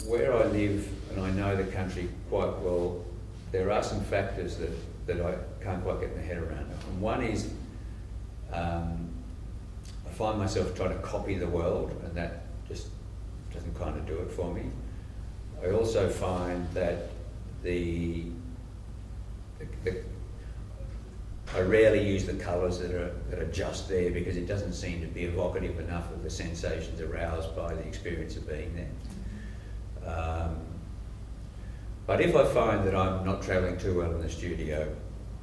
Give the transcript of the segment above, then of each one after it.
where I live, and I know the country quite well, there are some factors that I can't quite get my head around. And one is I find myself trying to copy the world, and that just doesn't kind of do it for me. I also find that I rarely use the colours that are just there, because it doesn't seem to be evocative enough of the sensations aroused by the experience of being there. But if I find that I'm not travelling too well in the studio,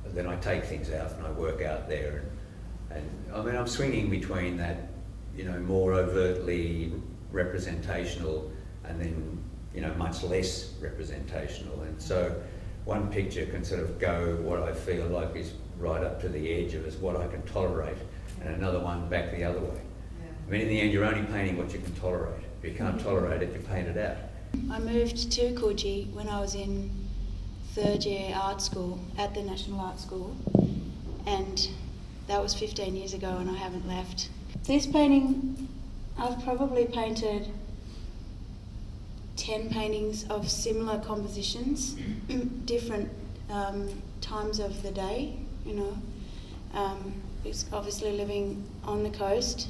then I take things out and I work out there. And I mean, I'm swinging between that, more overtly representational and then, much less representational. And so one picture can sort of go what I feel like is right up to the edge of what I can tolerate, and another one back the other way. Yeah. I mean, in the end, you're only painting what you can tolerate. If you can't tolerate it, you paint it out. I moved to Coogee when I was in third year art school at the National Art School, and that was 15 years ago, and I haven't left. This painting, I've probably painted 10 paintings of similar compositions, different times of the day, It's obviously living on the coast.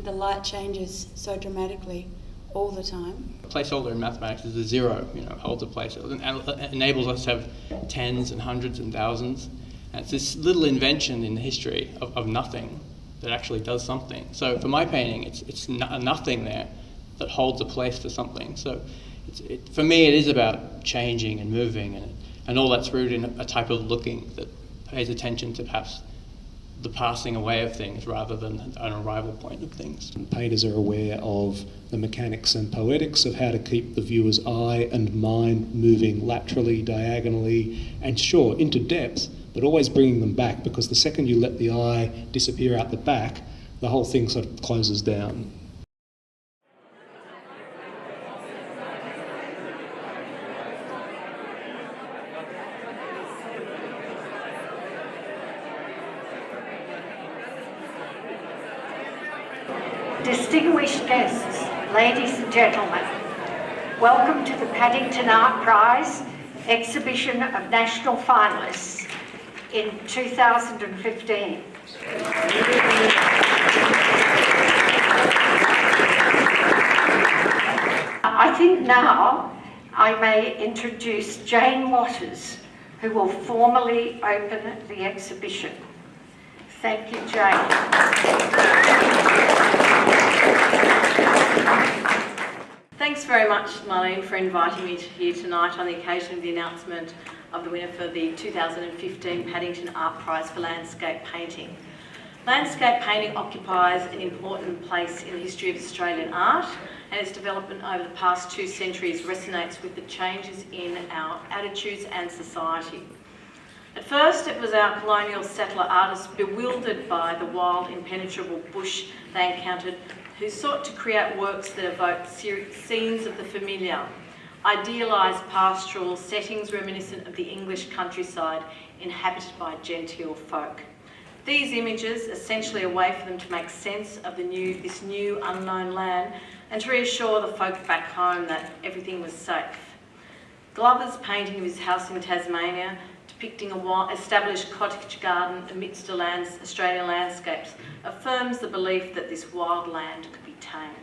The light changes so dramatically all the time. A placeholder in mathematics is a zero, holds a placeholder, and enables us to have tens and hundreds and thousands. And it's this little invention in the history of nothing that actually does something. So for my painting, it's nothing there that holds a place for something. So for me, it is about changing and moving, and all that's rooted in a type of looking that pays attention to perhaps the passing away of things rather than an arrival point of things. Painters are aware of the mechanics and poetics of how to keep the viewer's eye and mind moving laterally, diagonally, and sure, into depth, but always bringing them back, because the second you let the eye disappear out the back, the whole thing sort of closes down. Distinguished guests, ladies and gentlemen, welcome to the Paddington Art Prize exhibition of national finalists in 2015. I think now I may introduce Jane Waters, who will formally open the exhibition. Thank you, Jane. Thanks very much, Marlene, for inviting me here tonight on the occasion of the announcement of the winner for the 2015 Paddington Art Prize for Landscape Painting. Landscape painting occupies an important place in the history of Australian art, and its development over the past 2 centuries resonates with the changes in our attitudes and society. At first, it was our colonial settler artists, bewildered by the wild, impenetrable bush they encountered, who sought to create works that evoked scenes of the familiar, idealised pastoral settings reminiscent of the English countryside inhabited by genteel folk. These images, essentially a way for them to make sense of this new unknown land and to reassure the folk back home that everything was safe. Glover's painting of his house in Tasmania, depicting a established cottage garden amidst Australian landscapes, affirms the belief that this wild land could be tamed.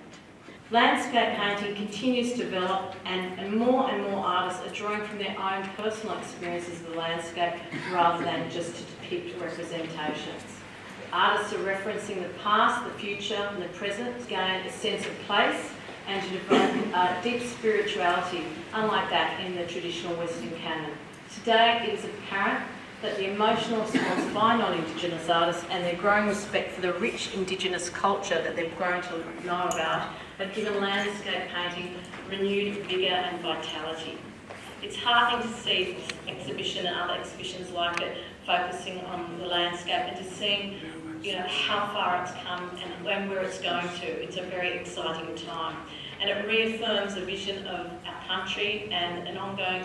Landscape painting continues to develop, and more artists are drawing from their own personal experiences of the landscape rather than just to depict representations. Artists are referencing the past, the future and the present to gain a sense of place and to develop deep spirituality, unlike that in the traditional Western canon. Today, it is apparent that the emotional response by non-Indigenous artists and their growing respect for the rich Indigenous culture that they've grown to know about have given landscape painting renewed vigour and vitality. It's heartening to see this exhibition and other exhibitions like it focusing on the landscape and to see how far it's come and where it's going to. It's a very exciting time. And it reaffirms a vision of our country and an ongoing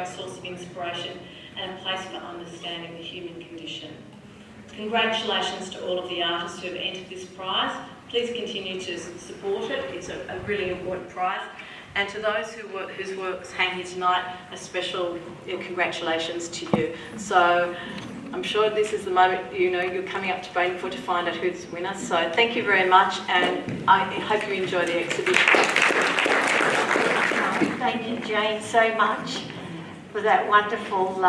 source of inspiration and a place for understanding the human condition. Congratulations to all of the artists who have entered this prize. Please continue to support it. It's a really important prize. And to those whose works hang here tonight, a special congratulations to you. So I'm sure this is the moment, you're coming up to voting for to find out who's the winner. So thank you very much, and I hope you enjoy the exhibition. Thank you, Jane, so much for that wonderful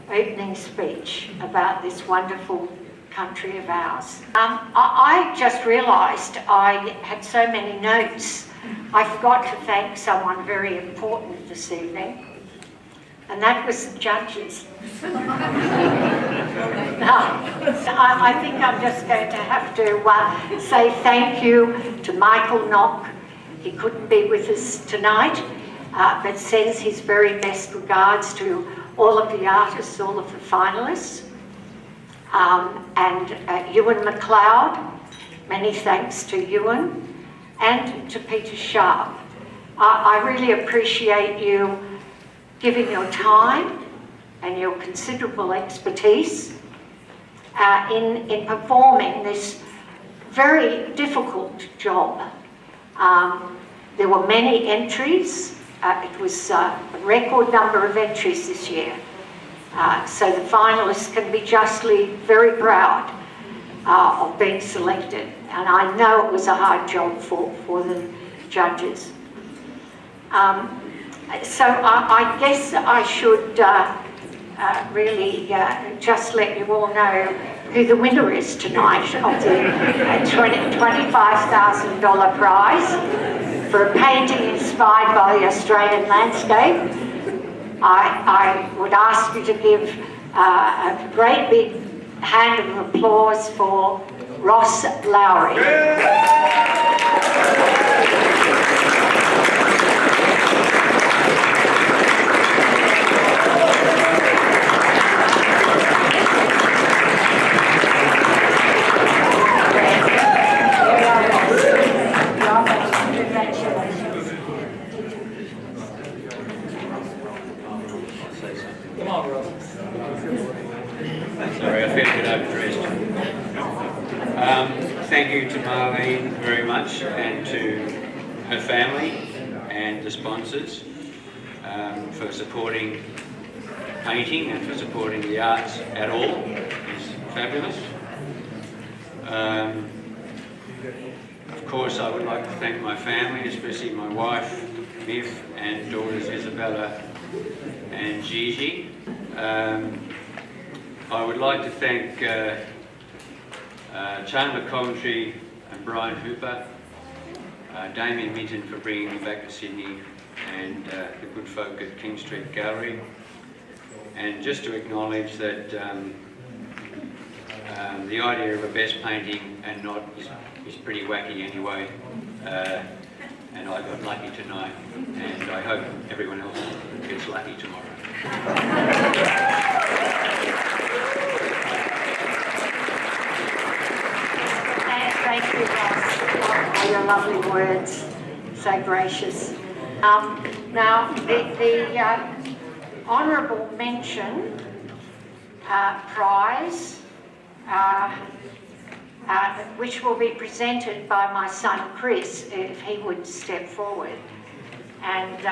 opening speech about this wonderful country of ours. I just realised I had so many notes. I forgot to thank someone very important this evening, and that was the judges. No, I think I'm just going to have to say thank you to Michael Knock. He couldn't be with us tonight, but sends his very best regards to all of the artists, all of the finalists. And Ewan MacLeod, many thanks to Ewan, and to Peter Sharp. I really appreciate you giving your time and your considerable expertise in performing this very difficult job. There were many entries. It was a record number of entries this year. So the finalists can be justly very proud of being selected. And I know it was a hard job for the judges. So I guess I should really just let you all know who the winner is tonight of the $25,000 prize for a painting inspired by the Australian landscape. I would ask you to give a great big hand of applause for Ross Lowry. Sorry, I feel a bit overdressed. Thank you to Marlene very much, and to her family and the sponsors for supporting painting and for supporting the arts at all. It's fabulous. Of course, I would like to thank my family, especially my wife, Viv, and daughters Isabella and Gigi. I would like to thank Chandler Coventry and Brian Hooper, Damien Minton for bringing me back to Sydney, and the good folk at King Street Gallery. And just to acknowledge that the idea of a best painting and not is pretty wacky anyway, and I got lucky tonight, and I hope everyone else gets lucky tomorrow. Thank you, Ross, for your lovely words. So gracious. Now, the honourable mention prize, which will be presented by my son Chris, if he would step forward. And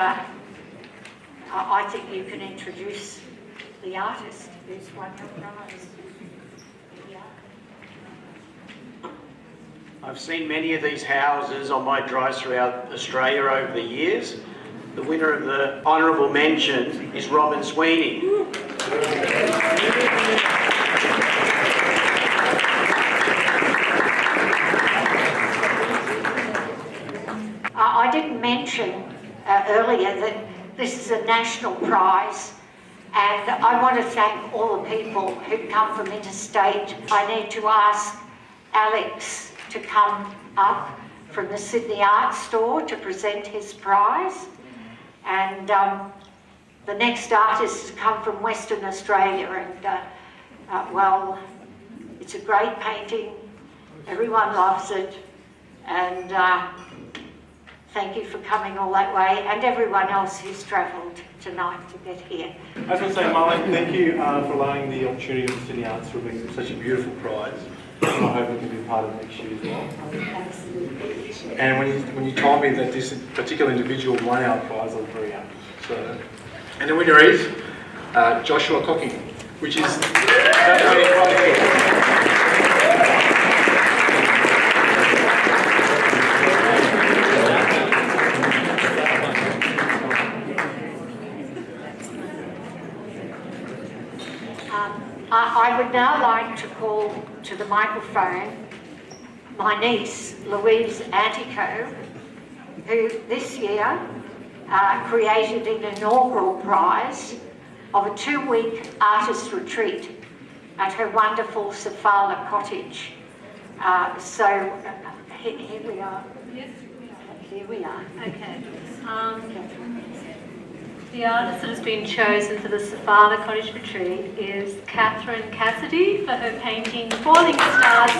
I think you can introduce the artist who's won your prize. I've seen many of these houses on my drives throughout Australia over the years. The winner of the honourable mention is Robin Sweeney. I didn't mention earlier that this is a national prize, and I want to thank all the people who come from interstate. I need to ask Alex to come up from the Sydney Art Store to present his prize, and the next artist to come from Western Australia, and well, it's a great painting, everyone loves it, and thank you for coming all that way, and everyone else who's travelled tonight to get here. I just want to say, Marlene, thank you for allowing the opportunity of the Sydney Arts for being such a beautiful prize. And I hope we can be part of next year as well. And when you told me that this particular individual won our prize, I was very happy. So, and the winner is Joshua Cocking, which is I would now like to call to the microphone my niece, Louise Antico, who this year created an inaugural prize of a 2-week artist retreat at her wonderful Safala cottage. Here we are. Yes. Here we are. Okay. The artist that has been chosen for the Safala Cottage Retreat is Catherine Cassidy for her painting Falling Stars 2,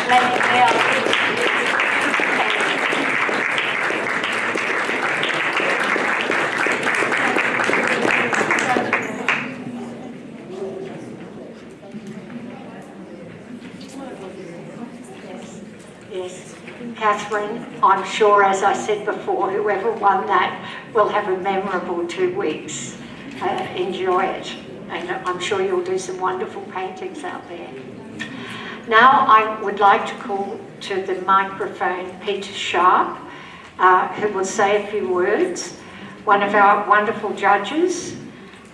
Letting Yes, Catherine, I'm sure, as I said before, whoever won that will have a memorable 2 weeks. Enjoy it, and I'm sure you'll do some wonderful paintings out there. Now I would like to call to the microphone Peter Sharp, who will say a few words, one of our wonderful judges,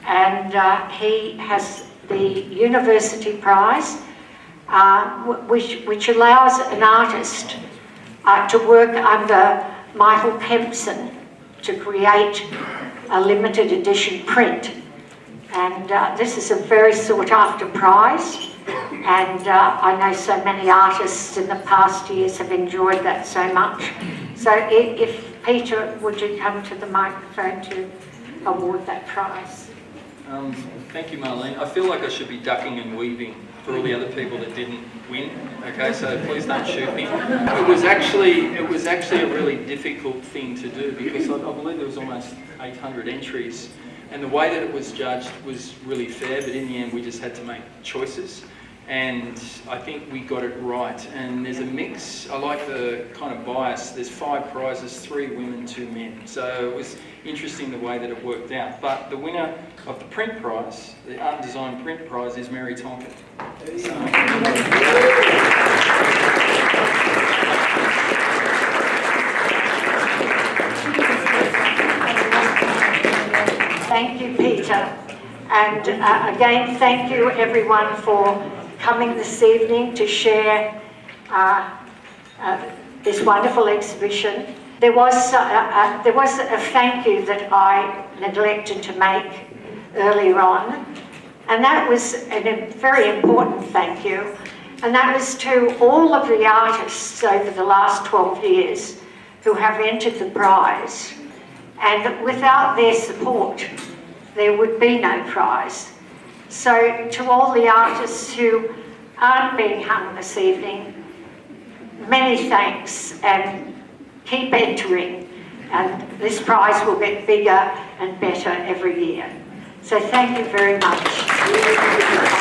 and he has the University Prize, which allows an artist to work under Michael Kempson to create a limited edition print. And this is a very sought after prize, and I know so many artists in the past years have enjoyed that so much. So if Peter, would you come to the microphone to award that prize? Thank you, Marlene. I feel like I should be ducking and weaving for all the other people that didn't win. Okay, so please don't shoot me. It was actually a really difficult thing to do because I believe there was almost 800 entries, and the way that it was judged was really fair. But in the end, we just had to make choices, and I think we got it right. And there's a mix. I like the kind of bias. There's 5 prizes, 3 women, 2 men. So it was interesting the way that it worked out. But the winner of the print prize, the art and design print prize, is Mary Tonkin. Thank you, Peter. And again, thank you everyone for coming this evening to share this wonderful exhibition. There was a thank you that I neglected to make earlier on, and that was a very important thank you, and that was to all of the artists over the last 12 years who have entered the prize, and without their support there would be no prize. So to all the artists who aren't being hung this evening, many thanks, and keep entering, and this prize will get bigger and better every year. So thank you very much.